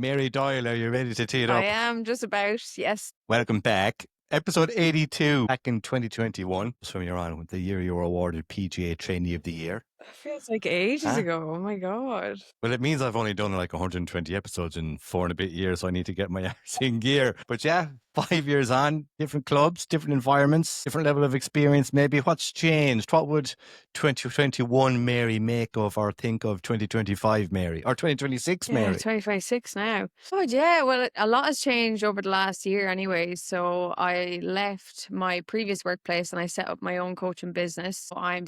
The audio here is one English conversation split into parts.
Mary Doyle, are you ready to tee it I up? am just about, yes. Welcome back. Episode 82, back in 2021. So you're on with the year you were awarded PGA Trainee of the Year. It feels like ages Huh? ago. Oh my God. Well, it means I've only done like 120 episodes in 4 and a bit years, so I need to get my arse in gear. But yeah, 5 years on, different clubs, different environments, different level of experience. Maybe what's changed? What would 2021 Mary make of or think of 2025 Mary or 2026 Yeah, Mary? 2026 now. Oh, yeah. Well, a lot has changed over the last year anyway. So I left my previous workplace and I set up my own coaching business. So I'm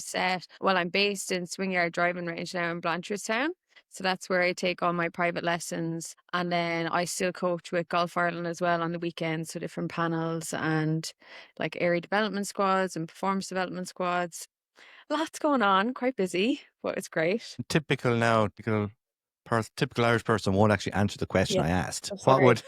based in Swingyard Driving Range now in Blanchardstown. So that's where I take all my private lessons. And then I still coach with Golf Ireland as well on the weekends. So different panels and like area development squads and performance development squads. Lots going on, quite busy, but it's great. Typical Irish person won't actually answer the question Yeah. I asked. Oh, What sorry. would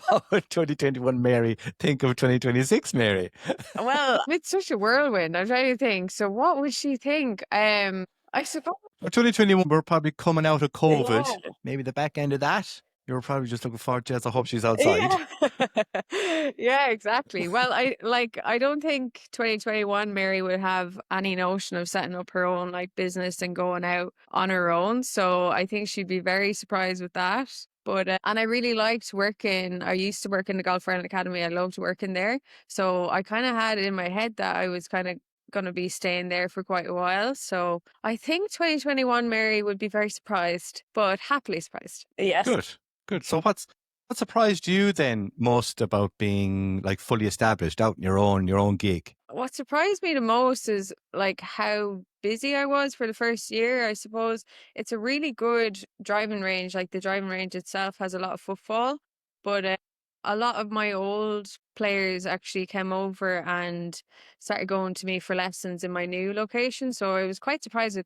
what would 2021 Mary think of 2026 Mary? Well, it's such a whirlwind. I'm trying to think. So what would she think? I suppose. Well, 2021, we're probably coming out of COVID. Yeah. Maybe the back end of that. You were probably just looking forward to it. I hope she's outside. Yeah. Yeah, exactly. Well, I don't think 2021 Mary would have any notion of setting up her own like business and going out on her own. So I think she'd be very surprised with that. But and I really liked working. I used to work in the Golf Ireland Academy. I loved working there. So I kind of had it in my head that I was kind of going to be staying there for quite a while. So I think 2021 Mary would be very surprised, but happily surprised. Yes. Good, good. So what surprised you then most about being like fully established out in your own gig? What surprised me the most is like how busy I was for the first year. I suppose it's a really good driving range. Like the driving range itself has a lot of footfall, but a lot of my old players actually came over and started going to me for lessons in my new location. So I was quite surprised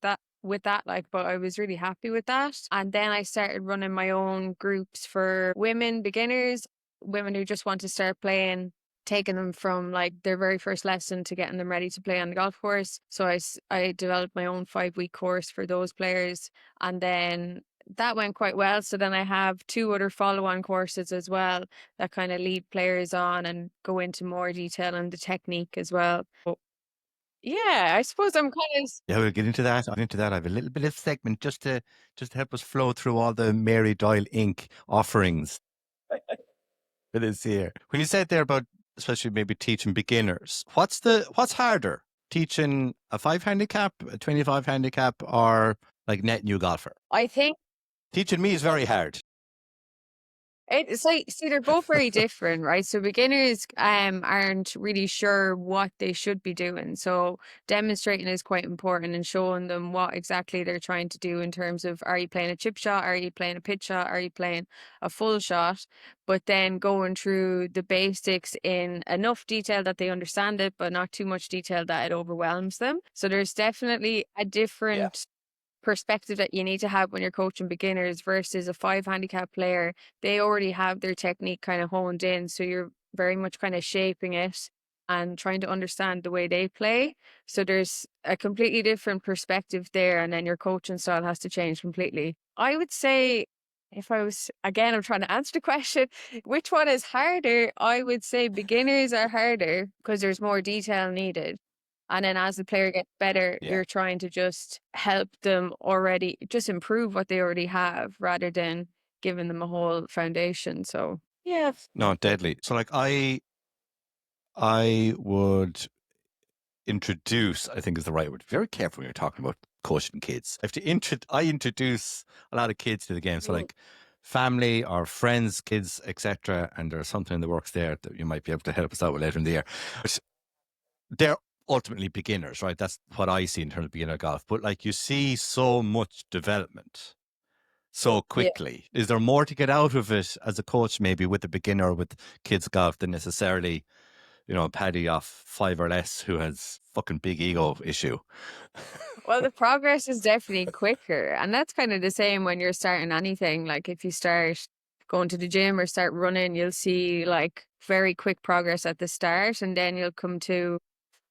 with that, like, but I was really happy with that. And then I started running my own groups for women beginners, women who just want to start playing, taking them from like their very first lesson to getting them ready to play on the golf course. So I developed my own 5-week course for those players, and then that went quite well. So then I have 2 other follow-on courses as well that kind of lead players on and go into more detail on the technique as well. But yeah, I suppose I'm kind of. Yeah, we'll get into that. I have a little bit of segment just to help us flow through all the Mary Doyle Inc. offerings for this year. When you said there about especially maybe teaching beginners, what's harder? Teaching a 5 handicap, a 25 handicap, or like net new golfer? I think Teaching me is very hard. it's like, see, they're both very different, right? So beginners aren't really sure what they should be doing. So demonstrating is quite important and showing them what exactly they're trying to do in terms of, are you playing a chip shot? Are you playing a pitch shot? Are you playing a full shot? But then going through the basics in enough detail that they understand it, but not too much detail that it overwhelms them. So there's definitely a different perspective that you need to have when you're coaching beginners versus a 5 handicap player. They already have their technique kind of honed in, so you're very much kind of shaping it and trying to understand the way they play. So there's a completely different perspective there, and then your coaching style has to change completely. I would say, if I was, again, I'm trying to answer the question, which one is harder? I would say beginners are harder because there's more detail needed. And then as the player gets better, Yeah. you're trying to just help them already, just improve what they already have rather than giving them a whole foundation. So, yeah. No, deadly. So like I would introduce, I think is the right word. Very careful when you're talking about coaching kids. I introduce a lot of kids to the game. So like family or friends, kids, etc. And there's something in the works there that you might be able to help us out with later in the year. But they're ultimately beginners, right? That's what I see in terms of beginner golf. But like you see so much development so quickly. Is there more to get out of it as a coach, maybe with the beginner or with kids golf than necessarily, Paddy off 5 or less who has fucking big ego issue? Well, the progress is definitely quicker. And that's kind of the same when you're starting anything. Like if you start going to the gym or start running, you'll see like very quick progress at the start. And then you'll come to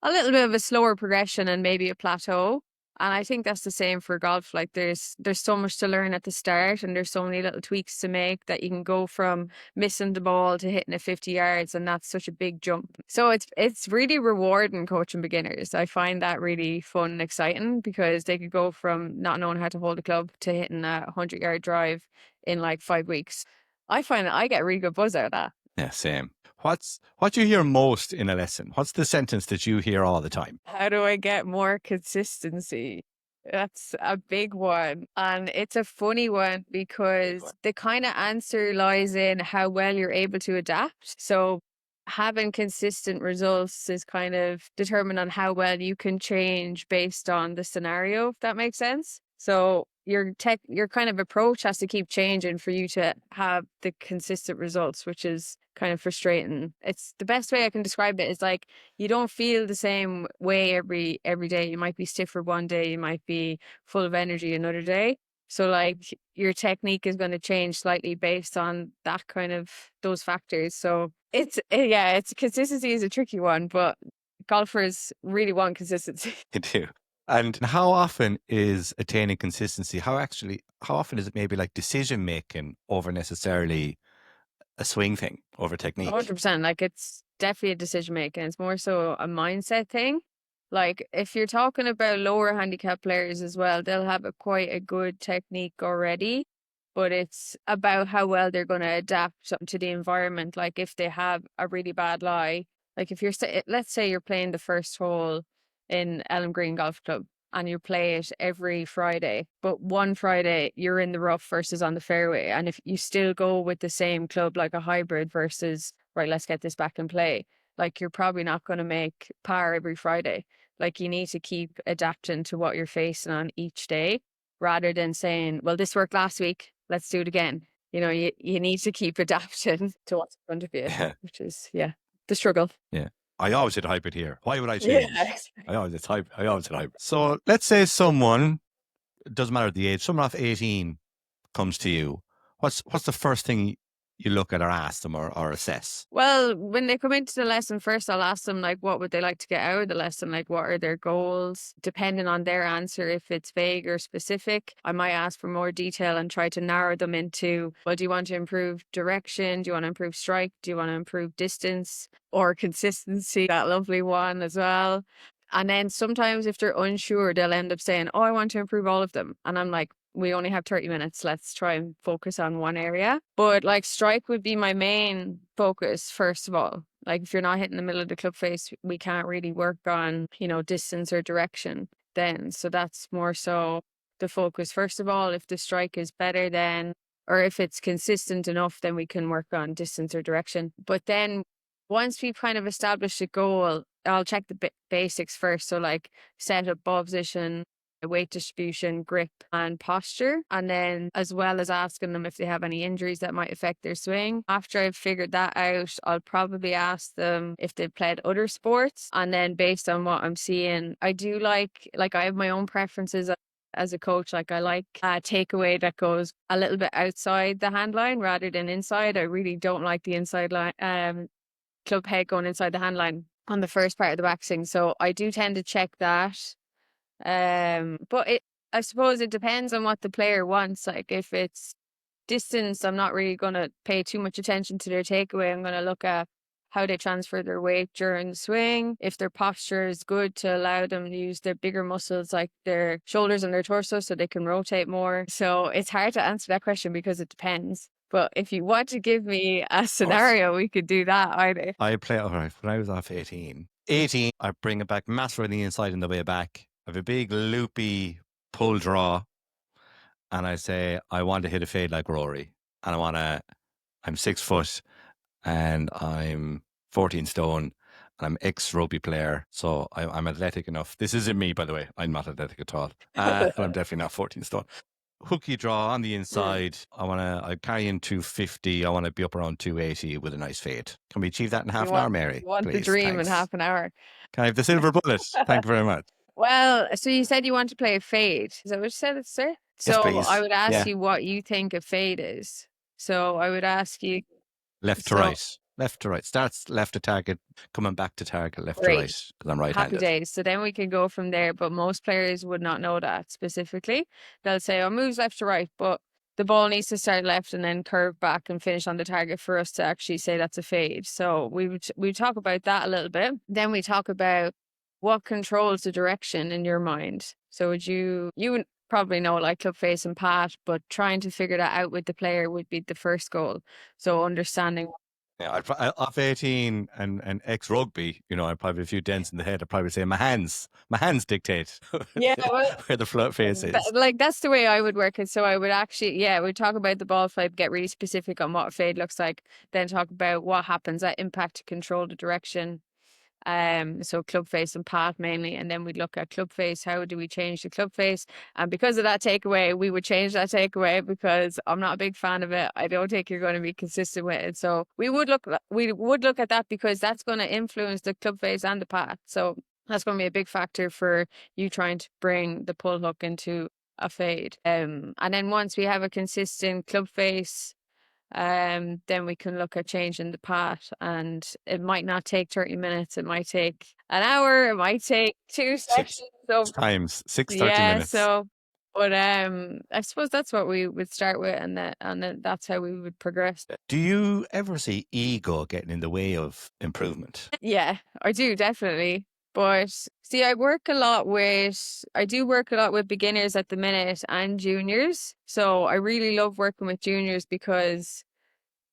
a little bit of a slower progression and maybe a plateau. And I think that's the same for golf. Like there's so much to learn at the start, and there's so many little tweaks to make that you can go from missing the ball to hitting it 50 yards, and that's such a big jump. So it's really rewarding coaching beginners. I find that really fun and exciting because they could go from not knowing how to hold a club to hitting a 100-yard drive in like 5 weeks. I find that I get a really good buzz out of that. Yeah, same. What do you hear most in a lesson? What's the sentence that you hear all the time? How do I get more consistency? That's a big one. And it's a funny one because the kind of answer lies in how well you're able to adapt. So having consistent results is kind of determined on how well you can change based on the scenario, if that makes sense. So your kind of approach has to keep changing for you to have the consistent results, which is kind of frustrating. It's the best way I can describe it is like you don't feel the same way every day. You might be stiffer one day, you might be full of energy another day. So like your technique is going to change slightly based on that kind of those factors. So it's consistency is a tricky one, but golfers really want consistency. You do. And how often is attaining consistency? How often is it maybe like decision making over necessarily a swing thing, over technique? 100%. Like it's definitely a decision making. It's more so a mindset thing. Like if you're talking about lower handicap players as well, they'll have quite a good technique already, but it's about how well they're going to adapt to the environment. Like if they have a really bad lie, like if let's say you're playing the first hole in Elm Green Golf Club and you play it every Friday, but one Friday you're in the rough versus on the fairway. And if you still go with the same club, like a hybrid versus, right, let's get this back in play, like you're probably not going to make par every Friday. Like you need to keep adapting to what you're facing on each day rather than saying, well, this worked last week, let's do it again. You know, you need to keep adapting to what's in front of you, Yeah. which is, the struggle. Yeah. I always did hybrid here. Why would I change? Yeah. I always did hybrid. So let's say someone, it doesn't matter the age, someone off 18 comes to you. What's the first thing you look at or ask them or assess? Well, when they come into the lesson first, I'll ask them like, what would they like to get out of the lesson? Like, what are their goals? Depending on their answer, if it's vague or specific, I might ask for more detail and try to narrow them into, well, do you want to improve direction? Do you want to improve strike? Do you want to improve distance or consistency? That lovely one as well. And then sometimes if they're unsure, they'll end up saying, oh, I want to improve all of them. And I'm like, we only have 30 minutes. Let's try and focus on one area. But like strike would be my main focus, first of all. Like if you're not hitting the middle of the club face, we can't really work on, distance or direction then. So that's more so the focus. First of all, if the strike is better then, or if it's consistent enough, then we can work on distance or direction. But then once we've kind of established a goal, I'll check the basics first. So like setup, ball position, weight distribution, grip, and posture. And then as well as asking them if they have any injuries that might affect their swing. After I've figured that out, I'll probably ask them if they've played other sports. And then based on what I'm seeing, I do like I have my own preferences as a coach. Like I like a takeaway that goes a little bit outside the hand line rather than inside. I really don't like the inside line, club head going inside the hand line on the first part of the backswing. So I do tend to check that. But I suppose it depends on what the player wants. Like if it's distance, I'm not really going to pay too much attention to their takeaway. I'm going to look at how they transfer their weight during the swing. If their posture is good, to allow them to use their bigger muscles like their shoulders and their torso so they can rotate more. So it's hard to answer that question because it depends. But if you want to give me a scenario, we could do that either. I play, all right, when I was off 18, I bring it back massive on the inside and the way back. I have a big loopy pull draw. And I say, I want to hit a fade like Rory. And I'm 6 foot and I'm 14 stone and I'm ex-rugby player. So I'm athletic enough. This isn't me, by the way. I'm not athletic at all. And I'm definitely not 14 stone. Hooky draw on the inside. I carry in 250. I want to be up around 280 with a nice fade. Can we achieve that in half an hour, Mary? You want please? the dream Thanks. in half an hour. Can I have the silver bullet? Thank you very much. Well, so you said you want to play a fade. Is that what you said, sir? So please. I would ask you what you think a fade is. So I would ask you left to right. left to right. Starts left to target, coming back to target, left to Great. right, because I'm Happy right-handed. days. So then we can go from there. But most players would not know that specifically. They'll say, oh, moves left to right, but the ball needs to start left and then curve back and finish on the target for us to actually say that's a fade. So we talk about that a little bit. Then we talk about what controls the direction in your mind. So you would probably know like club face and path, but trying to figure that out with the player would be the first goal. So understanding. Yeah, off 18 and ex-rugby, I'd probably have a few dents in the head. I'd probably say my hands dictate Yeah, well, where the float face is. like that's the way I would work it. So I would actually, we'd talk about the ball flight, get really specific on what a fade looks like, then talk about what happens that impact to control the direction. So club face and path mainly, and then we'd look at club face. How do we change the club face? And because of that takeaway, we would change that takeaway because I'm not a big fan of it. I don't think you're going to be consistent with it. So we would look at that because that's going to influence the club face and the path. So that's going to be a big factor for you trying to bring the pull hook into a fade. And then once we have a consistent club face, then we can look at changing the path, and it might not take 30 minutes. It might take an hour. It might take 2 sessions. Six times, 30 minutes. So, but I suppose that's what we would start with, and then that's how we would progress. Do you ever see ego getting in the way of improvement? Yeah, I do definitely. But see, I do work a lot with beginners at the minute and juniors. So I really love working with juniors because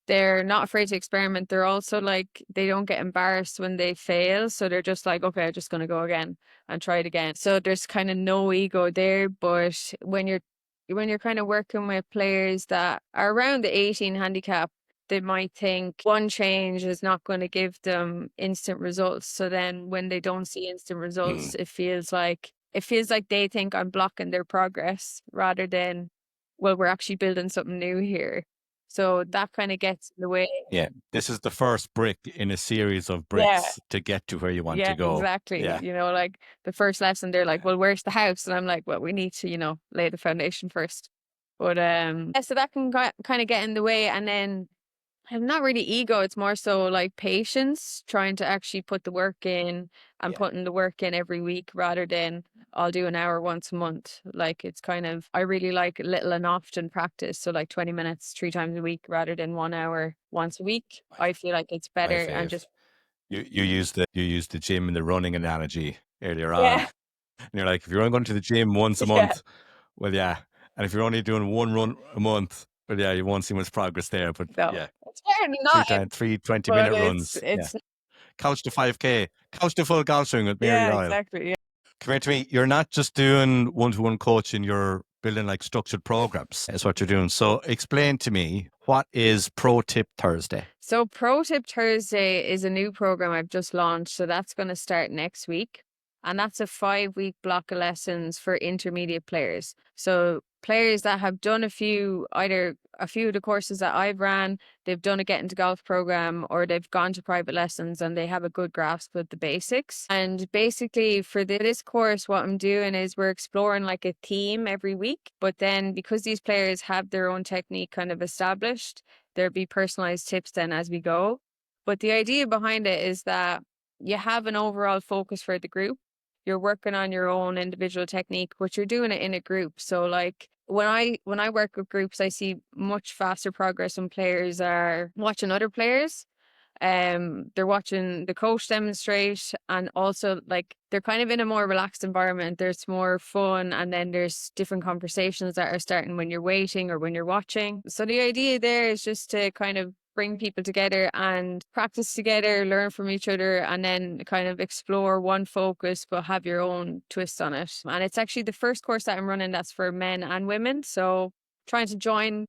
they're not afraid to experiment. They're also like, they don't get embarrassed when they fail. So they're just like, okay, I'm just going to go again and try it again. So there's kind of no ego there. But when you're kind of working with players that are around the 18 handicap, they might think one change is not going to give them instant results. So then when they don't see instant results, it feels like they think I'm blocking their progress rather than, well, we're actually building something new here. So that kind of gets in the way. Yeah, this is the first brick in a series of bricks to get to where you want to go. Exactly. Yeah. Like the first lesson, they're like, well, where's the house? And I'm like, well, we need to, lay the foundation first. But so that can kind of get in the way. And then not really ego, it's more so like patience, trying to actually put the work in and putting the work in every week rather than I'll do an hour once a month. Like it's kind of, I really like little and often practice. So like 20 minutes 3 times a week rather than 1 hour once a week. I feel like it's better. And just you used the gym and the running analogy earlier on. And you're like, if you're only going to the gym once a month, well, yeah. And if you're only doing 1 run a month, well, yeah, you won't see much progress there. But yeah, it's fair enough. 3 20-minute runs. Couch to 5K, couch to full golf swing with Mary Doyle. Exactly. Yeah. Come here to me. You're not just doing one-to-one coaching, you're building like structured programs. That's what you're doing. So explain to me, what is Pro Tip Thursday? So Pro Tip Thursday is a new program I've just launched. So that's going to start next week. And that's a 5-week block of lessons for intermediate players. So players that have done either a few of the courses that I've ran, they've done a Get Into Golf program, or they've gone to private lessons and they have a good grasp of the basics. And basically for this course, what I'm doing is we're exploring like a theme every week. But then because these players have their own technique kind of established, there'll be personalized tips then as we go. But the idea behind it is that you have an overall focus for the group. You're working on your own individual technique, but you're doing it in a group. So like when I work with groups, I see much faster progress when players are watching other players. They're watching the coach demonstrate, and also like they're kind of in a more relaxed environment. There's more fun, and then there's different conversations that are starting when you're waiting or when you're watching. So the idea there is just to kind of bring people together and practice together, learn from each other, and then kind of explore one focus, but have your own twist on it. And it's actually the first course that I'm running that's for men and women. So trying to join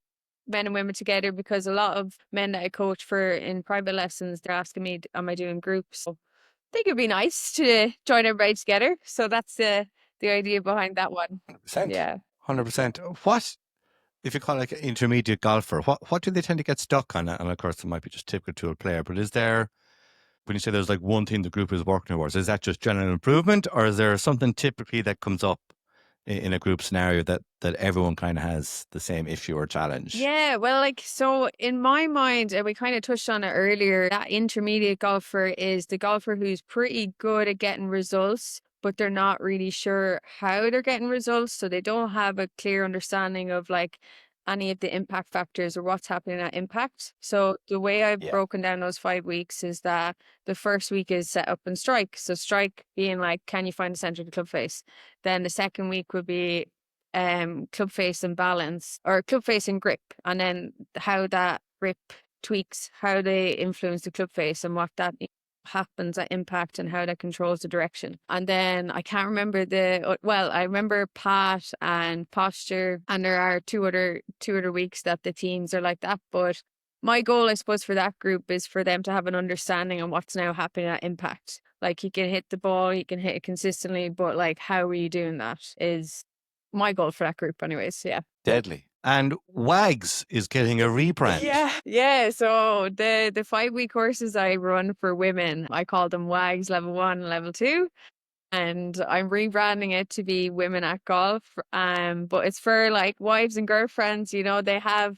men and women together, because a lot of men that I coach for in private lessons, they're asking me, am I doing groups? So I think it'd be nice to join everybody together. So that's the idea behind that one. 100%. Yeah. 100%. What, if you call it like an intermediate golfer, what do they tend to get stuck on? And of course, it might be just typical to a player, but is there, when you say there's like one thing the group is working towards, is that just general improvement, or is there something typically that comes up in a group scenario that everyone kind of has the same issue or challenge? Yeah, well, like, so in my mind, and we kind of touched on it earlier, that intermediate golfer is the golfer who's pretty good at getting results, but they're not really sure how they're getting results. So they don't have a clear understanding of like any of the impact factors or what's happening at impact. So the way I've Yeah. broken down those 5 weeks is that the first week is set up and strike. So strike being like, can you find the center of the club face? Then the second week would be club face and balance, or club face and grip, and then how that grip tweaks, how they influence the club face and what that happens at impact and how that controls the direction. And then I can't remember I remember pat and posture, and there are two other weeks that the teams are like that. But my goal, I suppose, for that group is for them to have an understanding on what's now happening at impact. Like, you can hit the ball, you can hit it consistently, but like, how are you doing that is my goal for that group anyways. Yeah. Deadly. And WAGS is getting a rebrand. Yeah. So the 5 week courses I run for women, I call them WAGS level 1 and level 2. And I'm rebranding it to be Women at Golf. But it's for like wives and girlfriends, they have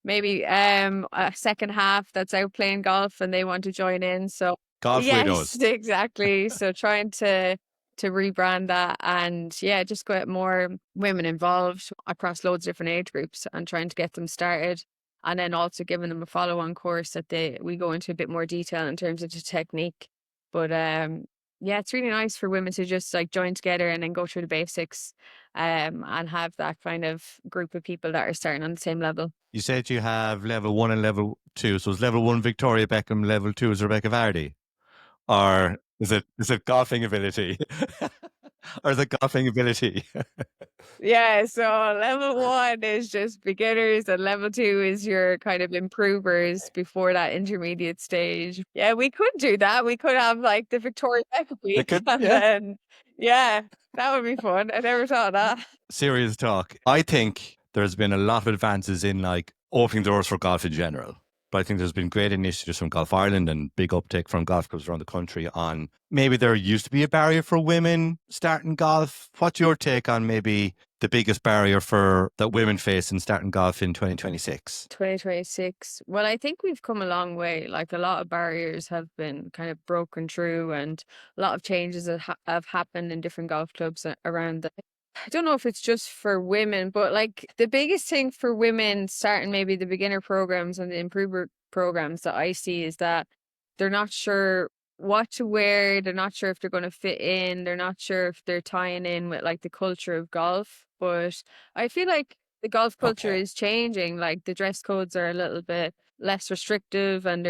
maybe a second half that's out playing golf and they want to join in. So Golf yes, widows. exactly. So trying to rebrand that, and yeah, just get more women involved across loads of different age groups and trying to get them started. And then also giving them a follow-on course that we go into a bit more detail in terms of the technique. But yeah, it's really nice for women to just like join together and then go through the basics, and have that kind of group of people that are starting on the same level. You said you have level 1 and level 2. So is level 1 Victoria Beckham, level 2 is Rebecca Vardy? Or is it golfing ability? Or is it golfing ability? Yeah, so level 1 is just beginners, and level 2 is your kind of improvers before that intermediate stage. Yeah, we could do that. We could have like the Victoria Beckham week, and then yeah, that would be fun. I never thought of that. Serious talk. I think there's been a lot of advances in like opening doors for golf in general. But I think there's been great initiatives from Golf Ireland and big uptake from golf clubs around the country on maybe there used to be a barrier for women starting golf. What's your take on maybe the biggest barrier that women face in starting golf in 2026? 2026. Well, I think we've come a long way. Like, a lot of barriers have been kind of broken through, and a lot of changes have happened in different golf clubs around I don't know if it's just for women, but like the biggest thing for women starting maybe the beginner programs and the improver programs that I see is that they're not sure what to wear. They're not sure if they're going to fit in. They're not sure if they're tying in with like the culture of golf. But I feel like the golf culture is changing. Like, the dress codes are a little bit less restrictive, and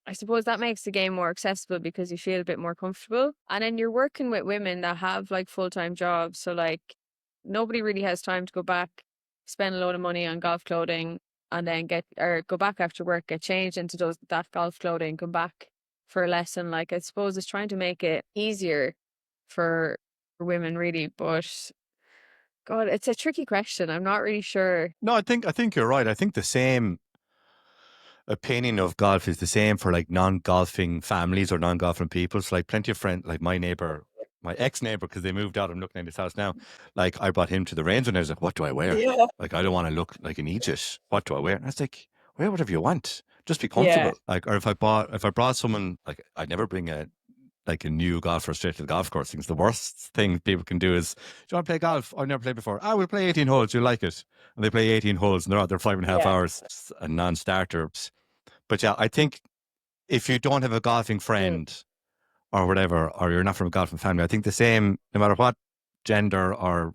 I suppose that makes the game more accessible because you feel a bit more comfortable. And then you're working with women that have like full-time jobs. So like, nobody really has time to go back, spend a load of money on golf clothing, and then go back after work, get changed into that golf clothing, come back for a lesson. Like, I suppose it's trying to make it easier for women, really. But God, it's a tricky question. I'm not really sure. No, I think you're right. I think the same opinion of golf is the same for like non-golfing families or non-golfing people. So like plenty of friends, like my ex-neighbor, because they moved out, I'm looking at his house now. Like, I brought him to the range and I was like, what do I wear? Yeah. Like, I don't want to look like an idiot. What do I wear? And I was like, wear whatever you want. Just be comfortable. Like, or if I brought someone, like, I'd never bring a new golfer straight to the golf course. Things the worst thing people can do is, do you want to play golf? I've never played before. We'll play 18 holes. You like it? And they play 18 holes and they're out there 5.5 hours. It's a non-starter. But yeah, I think if you don't have a golfing friend or whatever, or you're not from a golfing family, I think the same, no matter what gender or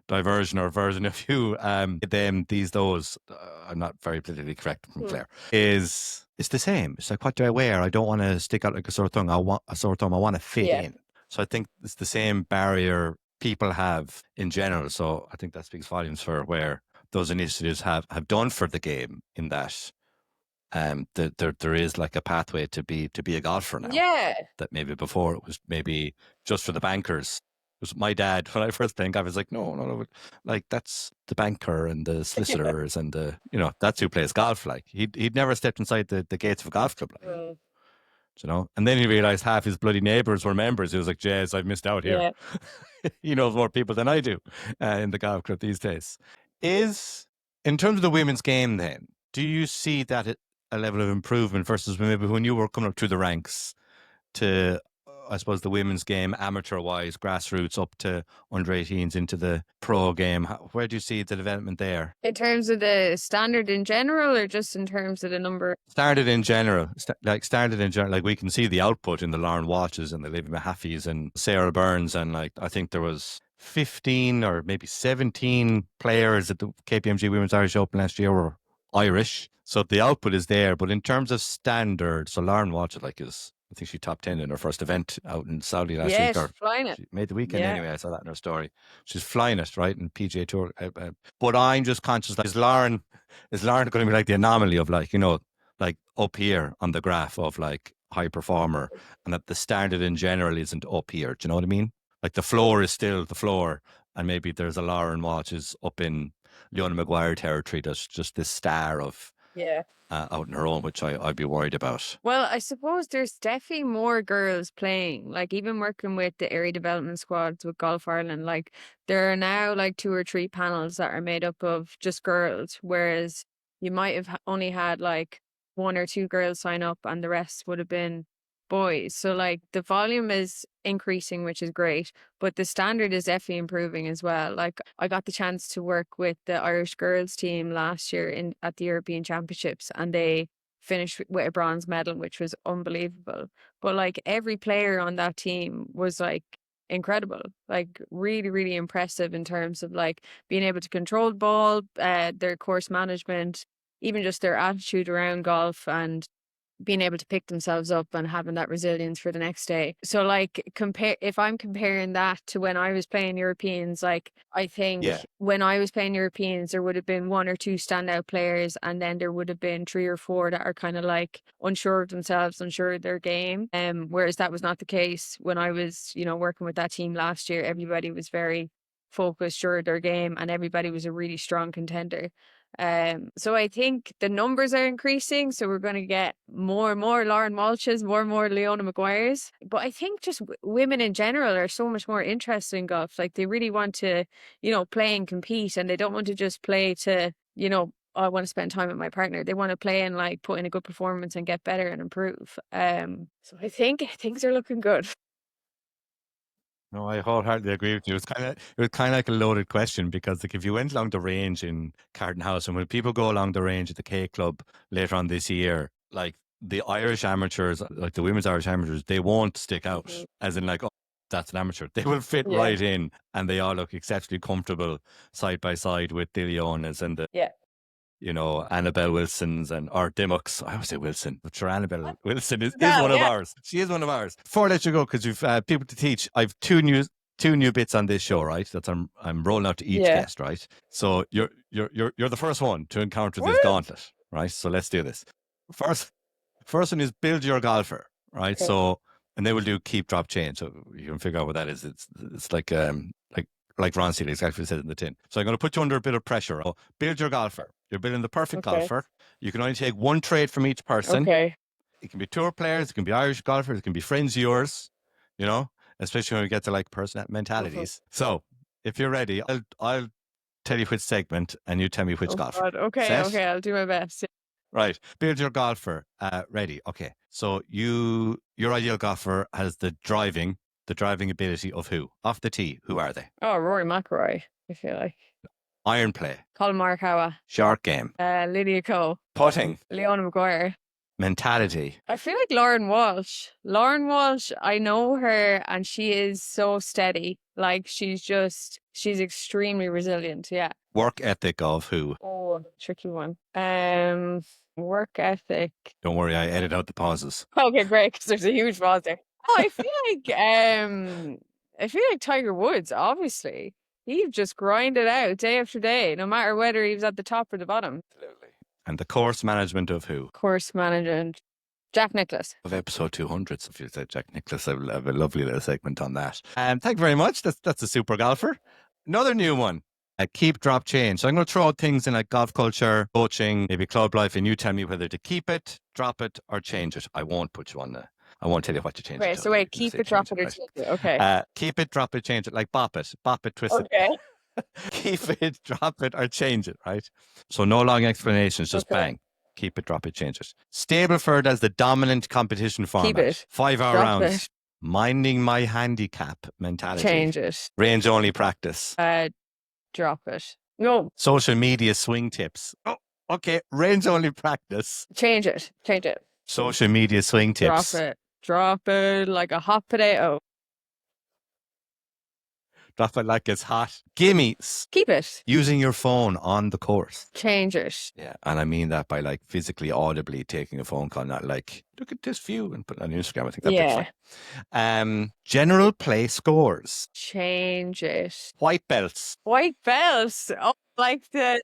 diversion or version of you, them, those, I'm not very politically correct from Claire, it's the same. It's like, what do I wear? I don't want to stick out like a sore thumb. I want to fit in. So I think it's the same barrier people have in general. So I think that speaks volumes for where those initiatives have done for the game, in that there is like a pathway to be a golfer now. Yeah. That maybe before it was maybe just for the bankers. It was my dad, when I first played golf, I was like, no, like, that's the banker and the solicitors and the, that's who plays golf. Like, he'd never stepped inside the gates of a golf club. Like. you know. And then he realized half his bloody neighbors were members. He was like, "Jez, I've missed out here." Yeah. He knows more people than I do in the golf club these days. Is in terms of the women's game, then, do you see that a level of improvement versus maybe when you were coming up through the ranks to, I suppose, the women's game, amateur-wise, grassroots, up to under-18s into the pro game? Where do you see the development there? In terms of the standard in general, or just in terms of the number? Started in general, like we can see the output in the Lauren Watches and the Livy Mahaffey's and Sarah Burns, and like I think there was 15 or maybe 17 players at the KPMG Women's Irish Open last year were Irish. So the output is there, but in terms of standard, so Lauren Watch I think she top 10 in her first event out in Saudi last week. She's flying it. She made the weekend anyway. I saw that in her story. She's flying it, right, in PGA Tour. But I'm just conscious, like, is Lauren going to be like the anomaly of, like, you know, like up here on the graph of like high performer, and that the standard in general isn't up here? Do you know what I mean? Like the floor is still the floor, and maybe there's a Lauren Watch is up in Leona Maguire territory. That's just this star of out on her own, which I'd be worried about. Well, I suppose there's definitely more girls playing. Like even working with the area development squads with Golf Ireland, like there are now like 2 or 3 panels that are made up of just girls, whereas you might have only had like 1 or 2 girls sign up and the rest would have been boys. So like the volume is increasing, which is great, but the standard is definitely improving as well. Like I got the chance to work with the Irish girls team last year at the European Championships, and they finished with a bronze medal, which was unbelievable. But like every player on that team was like incredible, like really, really impressive in terms of like being able to control the ball, their course management, even just their attitude around golf, and being able to pick themselves up and having that resilience for the next day. So like if I'm comparing that to when I was playing Europeans, like I think when I was playing Europeans, there would have been 1 or 2 standout players, and then there would have been 3 or 4 that are kind of like unsure of themselves, unsure of their game. Whereas that was not the case when I was, you know, working with that team last year. Everybody was very focused, sure of their game, and everybody was a really strong contender. So I think the numbers are increasing, so we're going to get more and more Lauren Walshes, more and more Leona Maguires. But I think just women in general are so much more interested in golf. Like they really want to, you know, play and compete, and they don't want to just play to, you know, I want to spend time with my partner. They want to play and like put in a good performance and get better and improve. So I think things are looking good. No, I wholeheartedly agree with you. It was kind of like a loaded question, because like if you went along the range in Carton House, and when people go along the range at the K Club later on this year, like the Irish amateurs, like the women's Irish amateurs, they won't stick out as in like, oh, that's an amateur. They will fit right in, and they all look exceptionally comfortable side by side with the Leonas and the you know, Annabelle Wilsons or Dimmocks. I always say Wilson, but sure, Annabelle Wilson is one of ours. She is one of ours. Before I let you go, because you've people to teach, I've two new bits on this show, right? That's I'm rolling out to each guest, right? So you're the first one to encounter this gauntlet, right? So let's do this. First one is build your golfer, right? Okay. So, and they will do keep, drop, change. So you can figure out what that is. It's like Ron Seeley exactly said in the tin. So I'm going to put you under a bit of pressure. Oh, build your golfer. You're building the perfect golfer. You can only take 1 trait from each person. Okay. It can be tour players. It can be Irish golfers. It can be friends of yours, you know, especially when we get to like person mentalities. So if you're ready, I'll tell you which segment and you tell me which golfer. God. Okay. Set? Okay. I'll do my best. Right. Build your golfer. Ready. Okay. So your ideal golfer has the driving ability of who? Off the tee, who are they? Oh, Rory McIlroy, I feel like. Iron play. Colin Morikawa. Shark game. Lydia Ko. Putting. Leona Maguire. Mentality. I feel like Lauren Walsh. Lauren Walsh, I know her and she is so steady. Like she's extremely resilient. Yeah. Work ethic of who? Oh, tricky one. Work ethic. Don't worry, I edit out the pauses. Okay, great, because there's a huge pause there. Oh, I feel like Tiger Woods, obviously. He just grinded out day after day, no matter whether he was at the top or the bottom. Absolutely. And the course management of who? Course management. Jack Nicklaus. Of episode 200. So if you said Jack Nicklaus, I will have a lovely little segment on that. Thank you very much. That's a super golfer. Another new one. Keep, drop, change. So I'm going to throw out things in like golf culture, coaching, maybe club life, and you tell me whether to keep it, drop it, or change it. I won't put you on I won't tell you what to change it Okay, to. so You wait, can just keep say it, drop change it, it, or right? change it. Okay. Keep it, drop it, change it, like bop it, twist it. Okay. Keep it, drop it, or change it, right? So no long explanations, just Okay. bang. Keep it, drop it, change it. Stableford as the dominant competition Keep format. it. 5-hour Drop rounds. it. Minding my handicap mentality. Change it. Range only practice. Drop it. No. Social media swing tips. Oh, okay. Range only practice. Change it. Change it. Social media swing tips. Drop it. Drop it like a hot potato. Drop it like it's hot. Gimmies. Keep it. Using your phone on the course. Change it. Yeah. And I mean that by like physically, audibly taking a phone call, not like, look at this view and put it on Instagram. I think that'd be fine. General play scores. Change it. White belts. White belts. Oh, like the.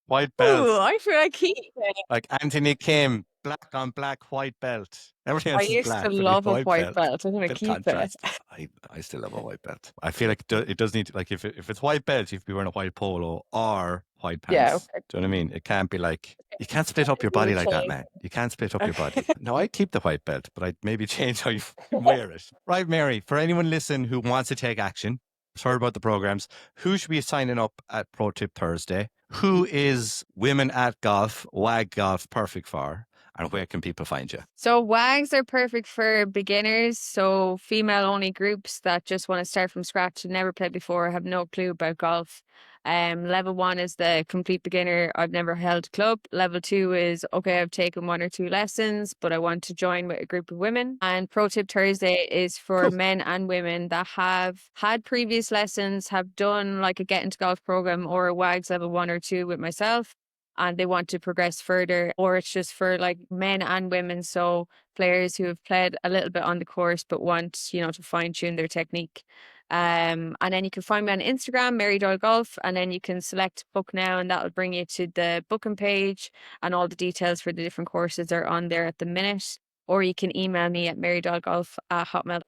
White belts. Ooh, I feel like keep it. Like Anthony Kim, black on black, white belt. Everything else I is used black. to but he's love a white belt. I'm gonna Bit of keep contrast. it. I still love a white belt. I feel like it does need to, like, if it's white belt, you have to be wearing a white polo or white pants. Yeah. Okay. Do you know what I mean? It can't be like, you can't split up your body like that, man. You can't split up your body. No, I keep the white belt, but I'd maybe change how you wear it. Right, Mary, for anyone listening who wants to take action, sorry about the programs, who should be signing up at Pro Tip Thursday? Who is Women at Golf, WAG Golf perfect for? And where can people find you? So WAGs are perfect for beginners, so female-only groups that just want to start from scratch and never played before, have no clue about golf. Level 1 is the complete beginner. I've never held a club. Level 2 is, okay, I've taken 1 or 2 lessons, but I want to join with a group of women. And Pro Tip Thursday is for men and women that have had previous lessons, have done like a Get Into Golf program or a WAGs level 1 or 2 with myself, and they want to progress further, or it's just for like men and women. So players who have played a little bit on the course but want, to fine tune their technique. And then you can find me on Instagram, Mary Doyle Golf, and then you can select book now, and that'll bring you to the booking page, and all the details for the different courses are on there at the minute. Or you can email me at marydoylegolf@hotmail.com.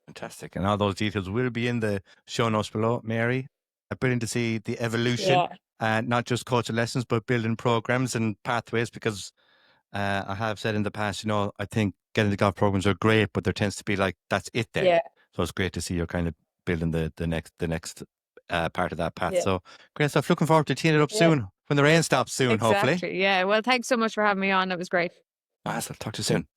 Fantastic. And all those details will be in the show notes below, Mary. Brilliant to see the evolution, and not just coaching lessons, but building programs and pathways, because I have said in the past, I think getting the golf programs are great, but there tends to be like, that's it then. Yeah. So it's great to see you're kind of building the next part of that path. Yeah. So great stuff. Looking forward to teeing it up soon, when the rain stops soon, hopefully. Exactly. Yeah. Well, thanks so much for having me on. It was great. I'll talk to you soon.